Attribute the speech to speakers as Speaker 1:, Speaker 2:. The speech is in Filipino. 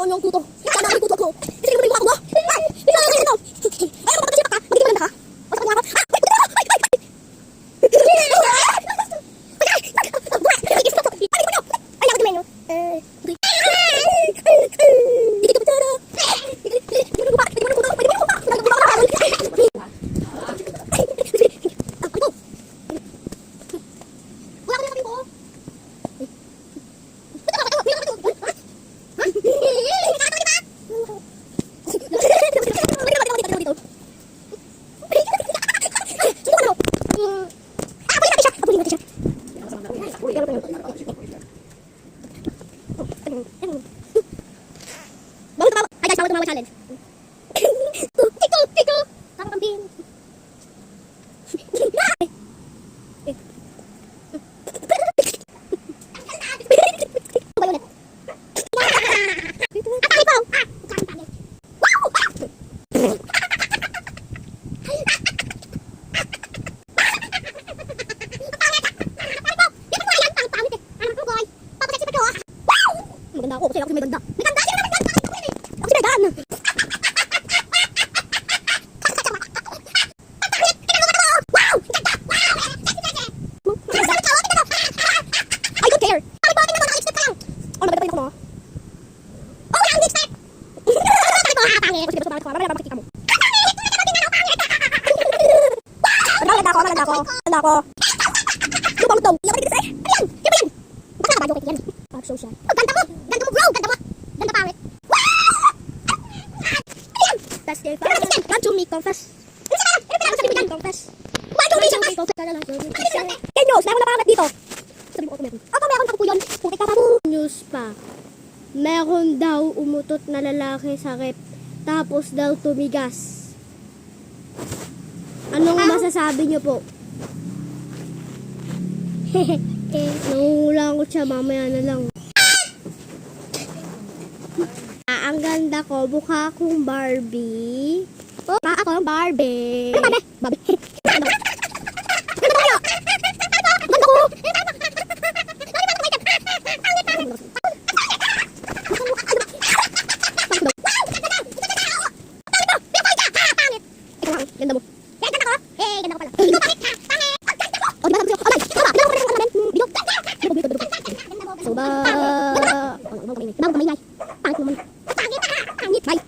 Speaker 1: Saan yung kuto? Saan ang kuto ko? Kasi mo rin ako mo. Ay, bigla kayo dito. Ay, ako kasi baka. Magiging maganda ka. O sa kanya ako. Bawal tumawa challenge. Tiko! Tama kang pin. Maganda ako kasi ako si may ganda. May ganda! Sino naman ganda? Ako si Megan! I don't care! Ay, bakit naman naka-expect ka lang? Oh, maganda pa rin ako mo. Oh, wala ang expect! Bakit mo nakakapangit? Kasi gusto ko mamaya makikita mo. Maganda ako. Ganda ako. Lubang daw. Iyak ka dito sa'yo. Ano yan? Yan ba yan? Baka nakabadyo kay yan. Pag show siya. Oh, ganda mo! Ganda mo bro! Ganda mo! Ganda pangit. That's the fun. Want to me confess. Ano sabi mo yan? Confess. Want to me confess. Kaya news, meron na pangalat dito. Sabi mo ako meron. Ako meron ako po yun. Putik ka pa mo.
Speaker 2: News pa. Meron daw umutot na lalaki sa rep. Tapos daw tumigas. Anong masasabi niyo po? Nanguhulang ko siya. Mamaya na lang. Ang ganda ko. Mukha akong Barbie. Oh, ako ng Barbie.
Speaker 1: Ano Barbie? Barbie. Ganda ko! Ganda ko! Ganda mo. Eh, ganda ko. Eh, ganda ko pala. Ikaw pangit ka. Pangit. Ganda ko. Oh, di ba sabi ko? Oh, guys. Tama. Dalawa ko rin ang namin. Bilog. Bilog. So, ba? Bago ka maingay. Pangit naman. Pangit. Pangit. Bye.